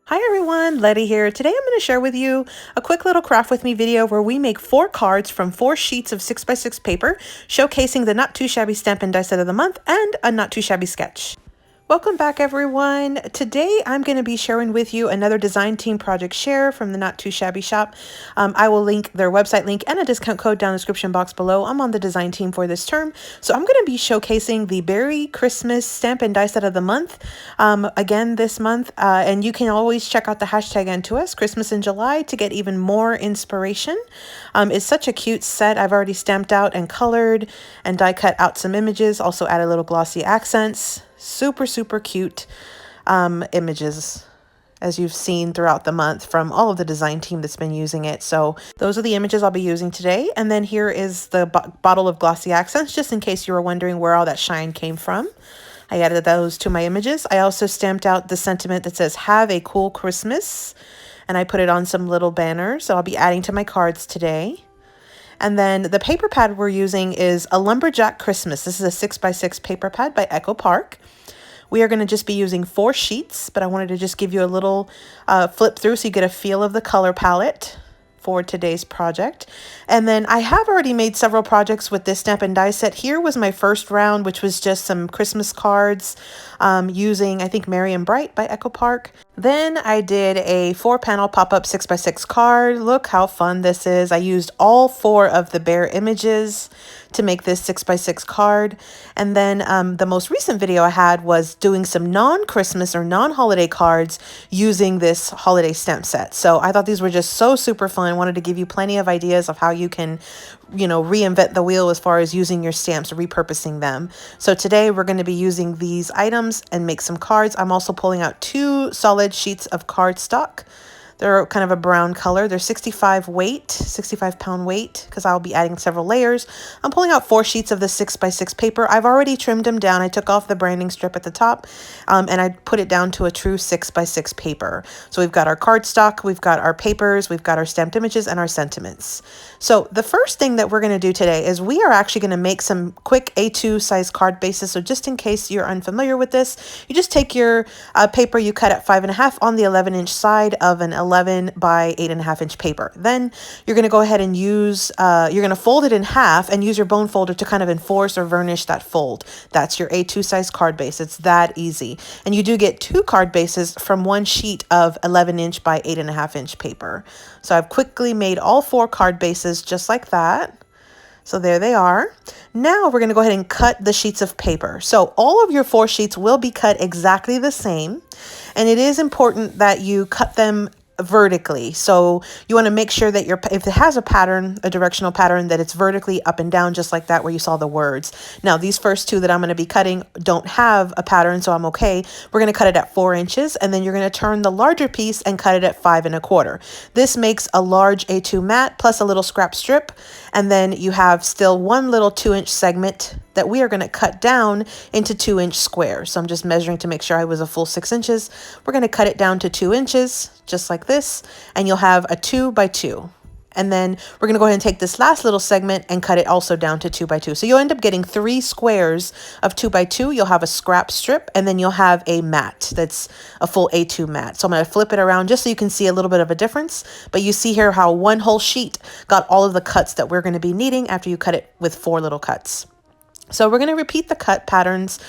Hi everyone, Letty here. Today I'm going to share with you a quick little craft with me video where we make 4 cards from 4 sheets of 6x6 paper, showcasing the Not Too Shabby stamp and die set of the month and a Not Too Shabby sketch. Welcome back everyone. Today I'm going to be sharing with you another design team project share from the Not Too Shabby Shop. I will link their website link and a discount code down in the description box below. I'm on the design team for this term. So I'm going to be showcasing the Berry Christmas stamp and die set of the month again this month. And you can always check out the hashtag N2S Christmas in July to get even more inspiration. It's such a cute set. I've already stamped out and colored and die cut out some images, also added little glossy accents. Super cute images, as you've seen throughout the month from all of the design team that's been using it. So those are the images I'll be using today. And then here is the bottle of glossy accents, just in case you were wondering where all that shine came from. I added those to my images. I also stamped out the sentiment that says, "Have a cool Christmas." And I put it on some little banners. So I'll be adding to my cards today. And then the paper pad we're using is a Lumberjack Christmas. This is a 6x6 paper pad by Echo Park. We are going to just be using 4 sheets, but I wanted to just give you a little flip through so you get a feel of the color palette for today's project. And then I have already made several projects with this stamp and die set. Here was my first round, which was just some Christmas cards using, I think, Merry and Bright by Echo Park. Then I did a 4-panel pop-up 6x6 card. Look how fun this is. I used all 4 of the bear images to make this 6x6 card. And then the most recent video I had was doing some non-Christmas or non-holiday cards using this holiday stamp set. So I thought these were just so super fun. I wanted to give you plenty of ideas of how you can, reinvent the wheel as far as using your stamps, repurposing them. So today we're going to be using these items and make some cards. I'm also pulling out 2 solid sheets of cardstock. They're kind of a brown color. They're 65 pound weight, because I'll be adding several layers. I'm pulling out 4 sheets of the 6x6 paper. I've already trimmed them down. I took off the branding strip at the top and I put it down to a true 6x6 paper. So we've got our cardstock, we've got our papers, we've got our stamped images and our sentiments. So the first thing that we're going to do today is we are actually going to make some quick A2 size card bases. So just in case you're unfamiliar with this, you just take your paper you cut at 5.5 on the 11-inch side of an 11 by 8.5-inch paper. Then you're going to go ahead and use, you're going to fold it in half and use your bone folder to kind of enforce or varnish that fold. That's your A2 size card base. It's that easy. And you do get 2 card bases from 1 sheet of 11-inch by 8.5-inch paper. So I've quickly made all 4 card bases just like that. So there they are. Now we're going to go ahead and cut the sheets of paper. So all of your 4 sheets will be cut exactly the same. And it is important that you cut them vertically. So you want to make sure that if it has a pattern, a directional pattern, that it's vertically up and down, just like that where you saw the words. Now these first 2 that I'm going to be cutting don't have a pattern, so I'm okay. We're going to cut it at 4 inches, and then you're going to turn the larger piece and cut it at 5.25. This makes a large A2 mat plus a little scrap strip, and then you have still 1 little 2-inch segment that we are going to cut down into 2-inch squares. So I'm just measuring to make sure I was a full 6 inches. We're going to cut it down to 2 inches, just like this, and you'll have a 2 by 2. And then we're going to go ahead and take this last little segment and cut it also down to 2 by 2. So you'll end up getting 3 squares of 2 by 2. You'll have a scrap strip, and then you'll have a mat that's a full A2 mat. So I'm going to flip it around just so you can see a little bit of a difference. But you see here how 1 whole sheet got all of the cuts that we're going to be needing after you cut it with 4 little cuts. So we're going to repeat the cut patterns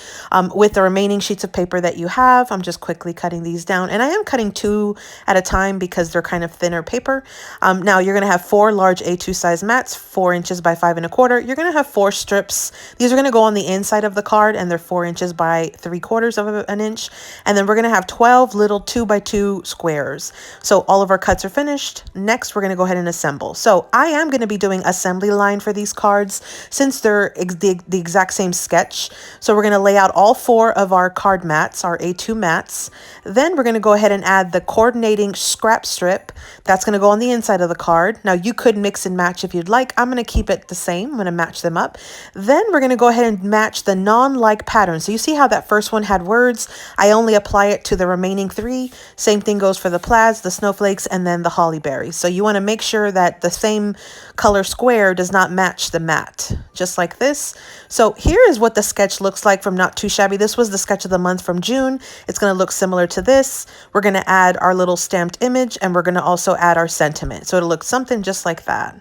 with the remaining sheets of paper that you have. I'm just quickly cutting these down, and I am cutting 2 at a time because they're kind of thinner paper. Now you're going to have 4 large A2 size mats, 4 inches by 5.25. You're going to have 4 strips. These are going to go on the inside of the card, and they're 4 inches by 3/4 of an inch. And then we're going to have 12 little 2 by 2 squares. So all of our cuts are finished. Next, we're going to go ahead and assemble. So I am going to be doing assembly line for these cards since they're the exact same sketch. So we're going to lay out all 4 of our card mats, our A2 mats. Then we're going to go ahead and add the coordinating scrap strip. That's going to go on the inside of the card. Now you could mix and match if you'd like. I'm going to keep it the same. I'm going to match them up. Then we're going to go ahead and match the non-like pattern. So you see how that first one had words? I only apply it to the remaining 3. Same thing goes for the plaids, the snowflakes, and then the holly berries. So you want to make sure that the same color square does not match the mat, just like this. So So here is what the sketch looks like from Not Too Shabby. This was the sketch of the month from June. It's going to look similar to this. We're going to add our little stamped image, and we're going to also add our sentiment. So it'll look something just like that.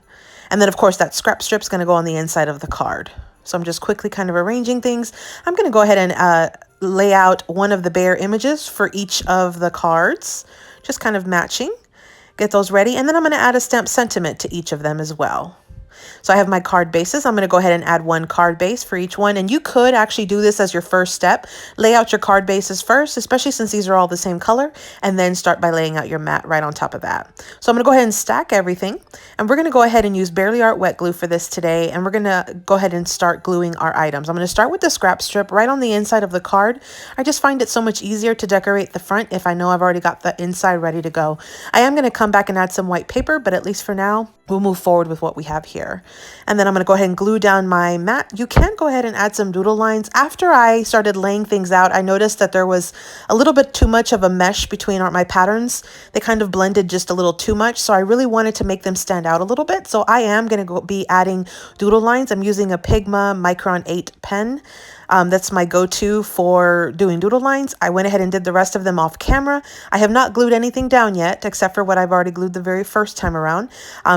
And then, of course, that scrap strip is going to go on the inside of the card. So I'm just quickly kind of arranging things. I'm going to go ahead and lay out one of the bear images for each of the cards, just kind of matching. Get those ready. And then I'm going to add a stamped sentiment to each of them as well. So I have my card bases. I'm going to go ahead and add one card base for each one. And you could actually do this as your first step. Lay out your card bases first, especially since these are all the same color, and then start by laying out your mat right on top of that. So I'm going to go ahead and stack everything. And we're going to go ahead and use Barely Art wet glue for this today. And we're going to go ahead and start gluing our items. I'm going to start with the scrap strip right on the inside of the card. I just find it so much easier to decorate the front if I know I've already got the inside ready to go. I am going to come back and add some white paper, but at least for now, we'll move forward with what we have here. And then I'm going to go ahead and glue down my mat. You can go ahead and add some doodle lines. After I started laying things out, I noticed that there was a little bit too much of a mesh between my patterns. They kind of blended just a little too much. So I really wanted to make them stand out a little bit. So I am going to be adding doodle lines. I'm using a Pigma Micron 8 pen. That's my go-to for doing doodle lines. I went ahead and did the rest of them off camera. I have not glued anything down yet, except for what I've already glued the very first time around.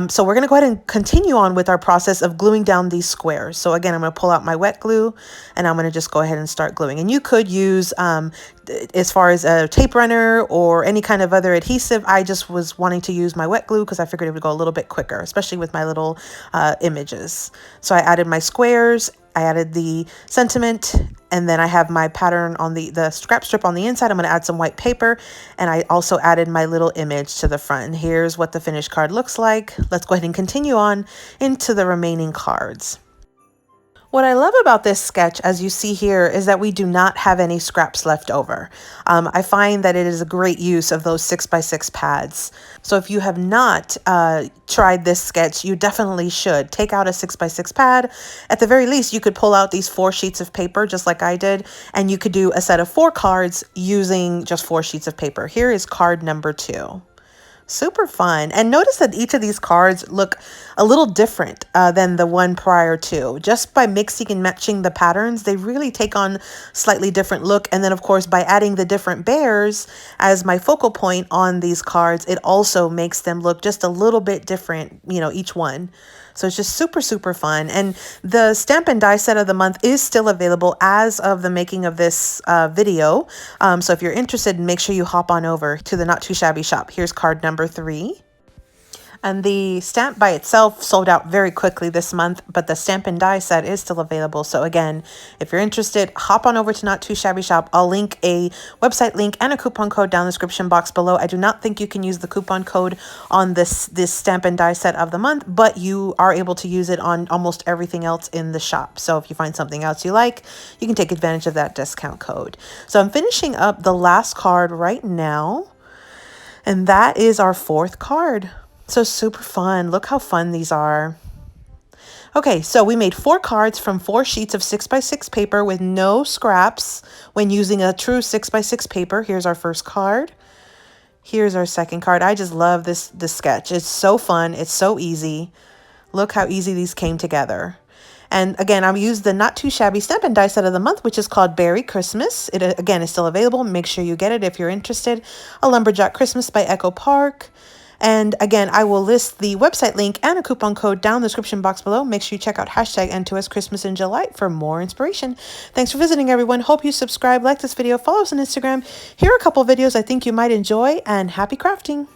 So we're going to go ahead and continue on with our process of gluing down these squares. So again, I'm going to pull out my wet glue, and I'm going to just go ahead and start gluing. And you could use, as far as a tape runner or any kind of other adhesive, I just was wanting to use my wet glue because I figured it would go a little bit quicker, especially with my little images. So I added my squares. I added the sentiment, and then I have my pattern on the scrap strip on the inside. I'm going to add some white paper, and I also added my little image to the front. And here's what the finished card looks like. Let's go ahead and continue on into the remaining cards. What I love about this sketch, as you see here, is that we do not have any scraps left over. I find that it is a great use of those 6x6 pads. So if you have not tried this sketch, you definitely should. Take out a 6x6 pad. At the very least, you could pull out these 4 sheets of paper, just like I did, and you could do a set of 4 cards using just 4 sheets of paper. Here is card number 2. Super fun. And notice that each of these cards look a little different than the one prior to. Just by mixing and matching the patterns, they really take on slightly different look. And then, of course, by adding the different bears as my focal point on these cards, it also makes them look just a little bit different, you know, each one. So it's just super, super fun. And the stamp and die set of the month is still available as of the making of this video. So if you're interested, make sure you hop on over to the Not Too Shabby shop. Here's card number 3. And the stamp by itself sold out very quickly this month, but the stamp and die set is still available. So again, if you're interested, hop on over to Not Too Shabby Shop. I'll link a website link and a coupon code down in the description box below. I do not think you can use the coupon code on this stamp and die set of the month, but you are able to use it on almost everything else in the shop. So if you find something else you like, you can take advantage of that discount code. So I'm finishing up the last card right now, and that is our 4th card. So super fun. Look how fun these are. Okay, so we made 4 cards from 4 sheets of 6x6 paper with no scraps when using a true 6x6 paper. Here's our first card. Here's our second card. I just love this sketch. It's so fun. It's so easy. Look how easy these came together. And again, I've used the Not Too Shabby stamp and die set of the month, which is called Berry Christmas. It again is still available. Make sure you get it if you're interested. A Lumberjack Christmas by Echo Park. And again, I will list the website link and a coupon code down in the description box below. Make sure you check out hashtag N2S Christmas in July for more inspiration. Thanks for visiting, everyone. Hope you subscribe, like this video, follow us on Instagram. Here are a couple videos I think you might enjoy, and happy crafting.